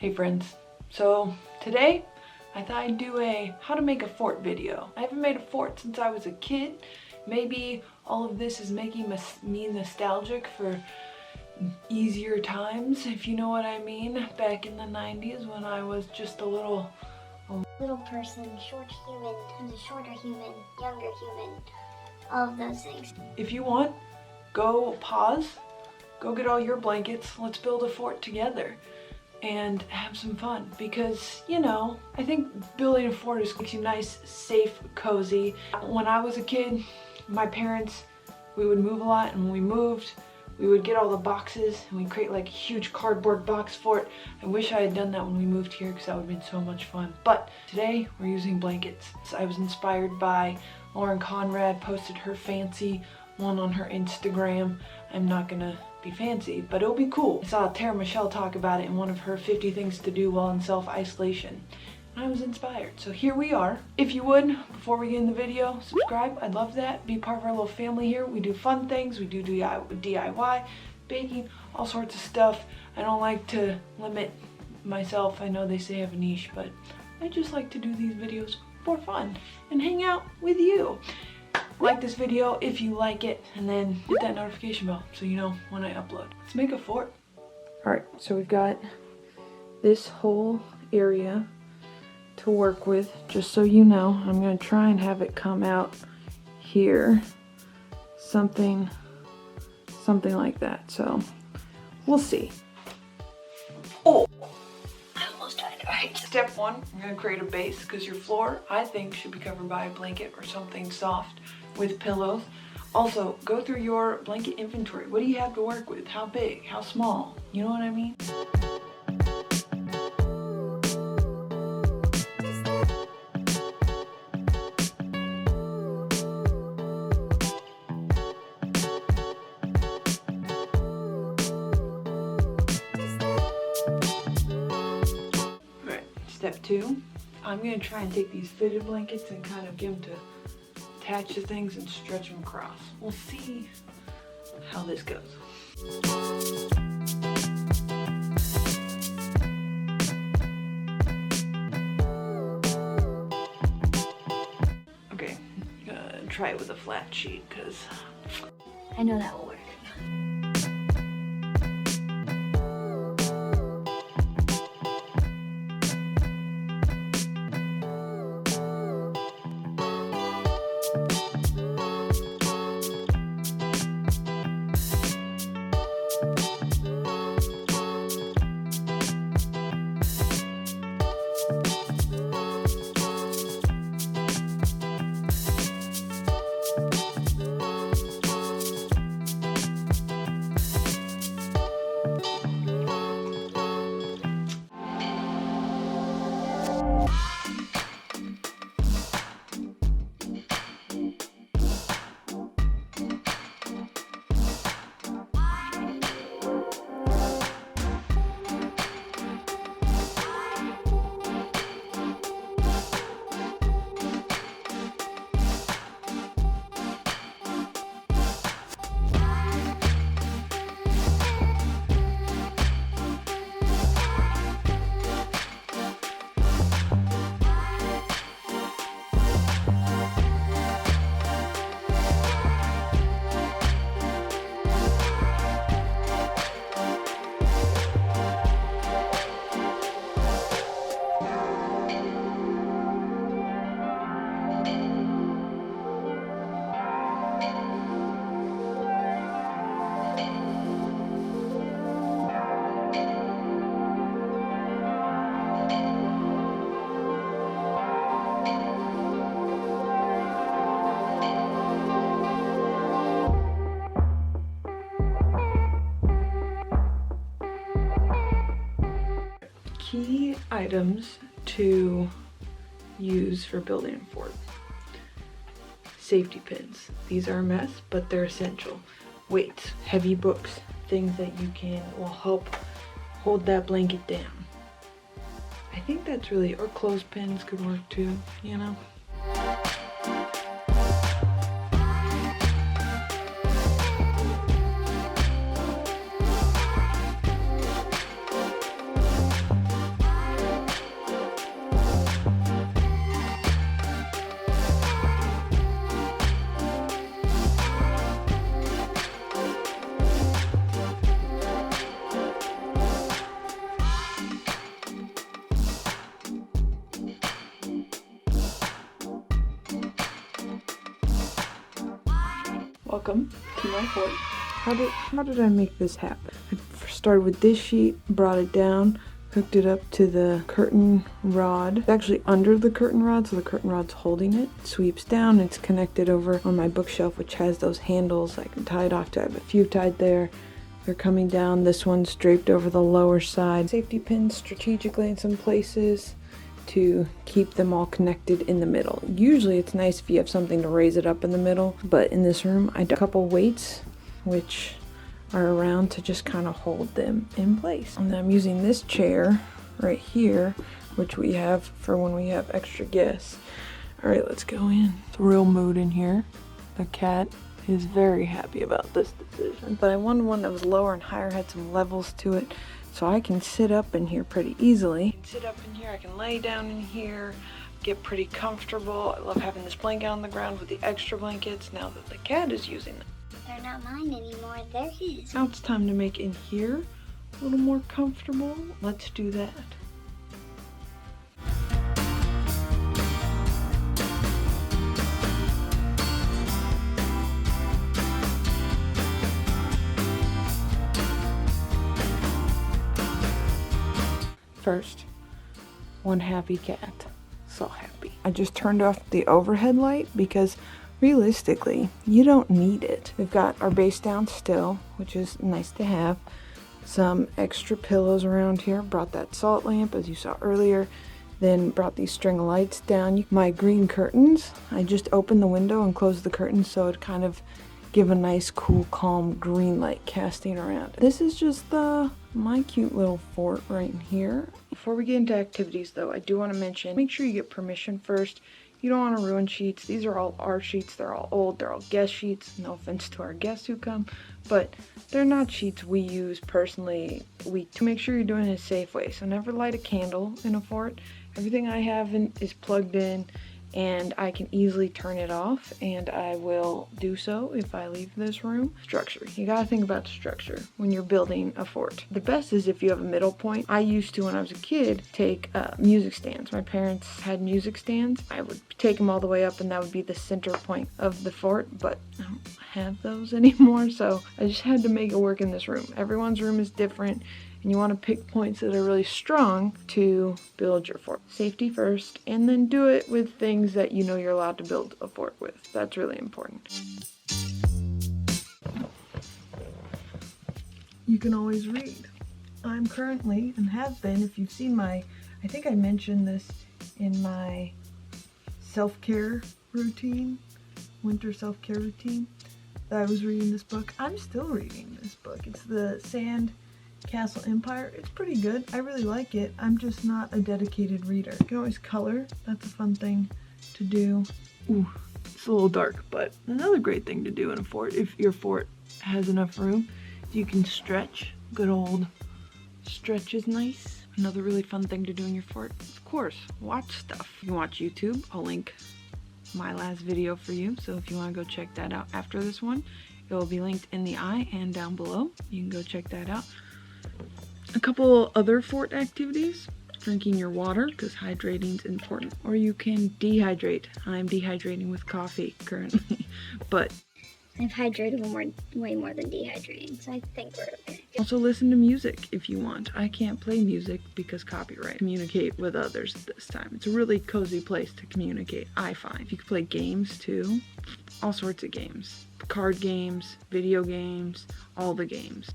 Hey friends, so today I thought I'd do a how to make a fort video. I haven't made a fort since I was a kid. Maybe all of this is making me nostalgic for easier times, if you know what I mean, back in the 90s when I was just a little person, short human, shorter human, younger human, all of those things. If you want, go pause, go get all your blankets, let's build a fort together and have some fun, because you know, I think building a fort makes you nice, safe, cozy. When I was a kid, my parents, we would move a lot, and when we moved, we would get all the boxes and we'd create like a huge cardboard box fort. I wish I had done that when we moved here because that would have been so much fun. But today we're using blankets. I was inspired by Lauren Conrad, posted her fancy one on her Instagram. I'm not gonna be fancy, but it'll be cool. I saw Tara Michelle talk about it in one of her 50 things to do while in self-isolation. I was inspired. So here we are. If you would, before we get in the video, subscribe. I'd love that. Be part of our little family here. We do fun things. We do DIY, baking, all sorts of stuff. I don't like to limit myself. I know they say I have a niche, but I just like to do these videos for fun and hang out with you. Like this video if you like it, and then hit that notification bell so you know when I upload. Let's make a fort. All right, so we've got this whole area to work with. Just so you know, I'm going to try and have it come out here, something like that. So we'll see. Oh, I almost died. All right. Step one, I'm going to create a base, because your floor, I think, should be covered by a blanket or something soft with pillows. Also, go through your blanket inventory. What do you have to work with? How big? How small? You know what I mean? Step two, I'm going to try and take these fitted blankets and kind of get them to attach to things and stretch them across. We'll see how this goes. Okay, I'm gonna try it with a flat sheet because I know that will work. Key items to use for building a fort. Safety pins. These are a mess, but they're essential. Weights, heavy books, things that will help hold that blanket down. I think that's really, or clothespins could work too, you know? Welcome to my fort. How did I make this happen? I started with this sheet, brought it down, hooked it up to the curtain rod. It's actually under the curtain rod, so the curtain rod's holding it. It sweeps down, it's connected over on my bookshelf, which has those handles. I can tie it off to, I have a few tied there. They're coming down. This one's draped over the lower side. Safety pins strategically in some places to keep them all connected in the middle. Usually it's nice if you have something to raise it up in the middle, but in this room I did a couple weights which are around to just kind of hold them in place. And I'm using this chair right here, which we have for when we have extra guests. All right, let's go in. It's a real mood in here. The cat is very happy about this decision, but I wanted one that was lower and higher, had some levels to it, so I can sit up in here pretty easily. I can sit up in here, I can lay down in here, get pretty comfortable. I love having this blanket on the ground with the extra blankets now that the cat is using them. They're not mine anymore, they're his. Now it's time to make in here a little more comfortable. Let's do that. First, one happy cat. So happy. I just turned off the overhead light because realistically, you don't need it. We've got our base down still, which is nice to have. Some extra pillows around here. Brought that salt lamp, as you saw earlier. Then brought these string lights down. My green curtains, I just opened the window and closed the curtains so it kind of give a nice, cool, calm green light casting around. This is just my cute little fort right in here. Before we get into activities though, I do want to mention, make sure you get permission first. You don't want to ruin sheets. These are all our sheets. They're all old. They're all guest sheets. No offense to our guests who come, but they're not sheets we use personally. To make sure you're doing it a safe way. So never light a candle in a fort. Everything I have is plugged in, and I can easily turn it off, and I will do so if I leave this room. Structure. You gotta think about structure when you're building a fort. The best is if you have a middle point. I used to, when I was a kid, take music stands. My parents had music stands. I would take them all the way up, and that would be the center point of the fort, but I don't have those anymore, so I just had to make it work in this room. Everyone's room is different, and you want to pick points that are really strong to build your fort. Safety first, and then do it with things that you know you're allowed to build a fort with. That's really important. You can always read. I'm currently, and have been, if you've seen I think I mentioned this in my self-care routine, winter self-care routine, that I was reading this book. I'm still reading this book. It's the Sand Castle Empire. It's pretty good. I really like it. I'm just not a dedicated reader. You can always color. That's a fun thing to do. Ooh, it's a little dark, but another great thing to do in a fort, if your fort has enough room, you can stretch. Good old stretch is nice. Another really fun thing to do in your fort, of course, watch stuff. You can watch YouTube. I'll link my last video for you, so if you want to go check that out after this one, it will be linked in the eye and down below. You can go check that out. A couple other fort activities: drinking your water, because hydrating is important, or you can dehydrate. I'm dehydrating with coffee currently, but I've hydrated way more than dehydrating, so I think we're okay. Also listen to music if you want. I can't play music because copyright. Communicate with others this time. It's a really cozy place to communicate, I find. You can play games too, all sorts of games. Card games, video games, all the games.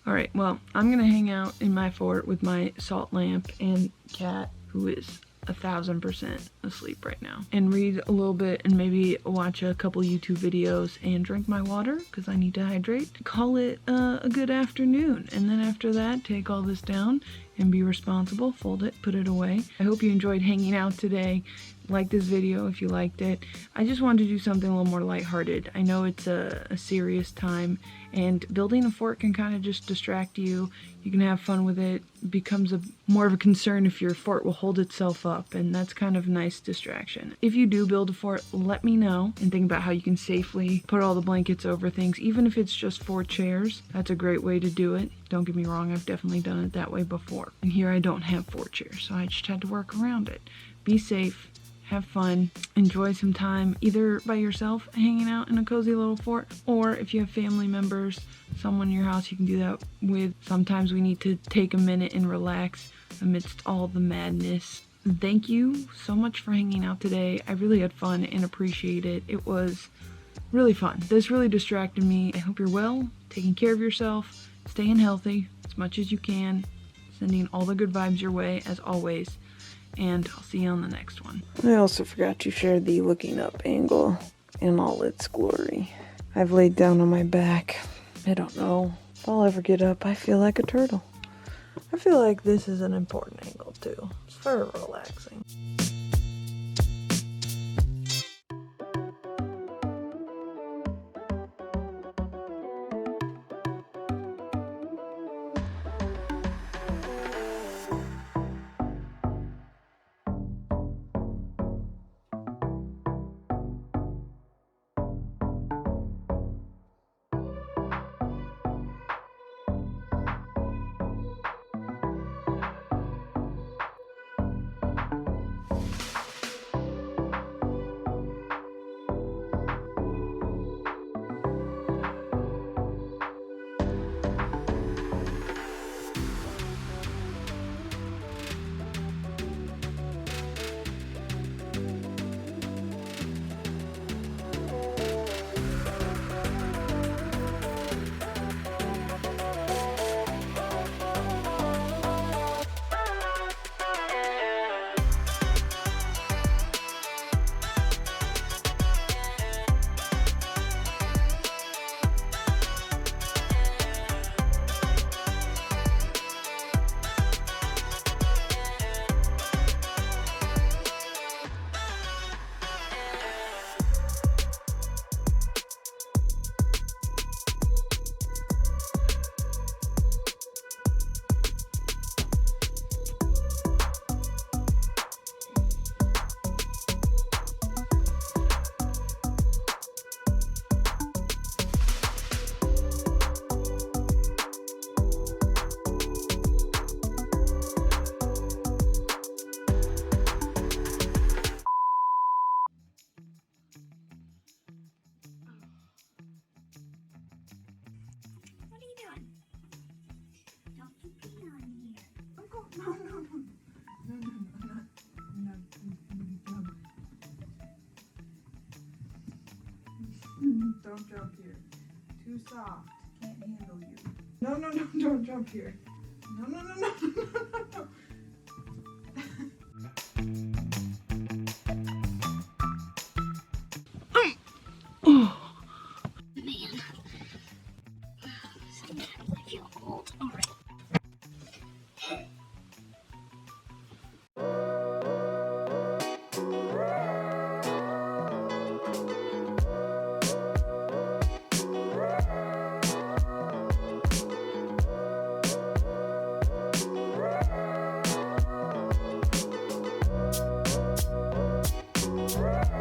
Alright, well, I'm gonna hang out in my fort with my salt lamp and cat, who is 1000% asleep right now, and read a little bit and maybe watch a couple YouTube videos and drink my water because I need to hydrate. Call it a good afternoon, and then after that, take all this down and be responsible, fold it, put it away. I hope you enjoyed hanging out today. Like this video if you liked it. I just wanted to do something a little more lighthearted. I know it's a serious time, and building a fort can kind of just distract you. You can have fun with it. It becomes more of a concern if your fort will hold itself up, and that's kind of a nice distraction. If you do build a fort, let me know, and think about how you can safely put all the blankets over things, even if it's just 4 chairs. That's a great way to do it. Don't get me wrong, I've definitely done it that way before. And here I don't have 4 chairs, so I just had to work around it. Be safe. have fun, enjoy some time either by yourself hanging out in a cozy little fort, or if you have family members, someone in your house you can do that with. Sometimes we need to take a minute and relax amidst all the madness. Thank you so much for hanging out today. I really had fun and appreciate it. It was really fun. This really distracted me. I hope you're well, taking care of yourself, staying healthy as much as you can, sending all the good vibes your way as always. And I'll see you on the next one. I also forgot to share the looking up angle in all its glory. I've laid down on my back. I don't know if I'll ever get up. I feel like a turtle. I feel like this is an important angle too. It's very relaxing. What are you doing? Don't you pee on here. Don't jump here. Too soft. Can't handle you. No, don't jump here. No. Man. Sometimes I feel old. Alright. Right.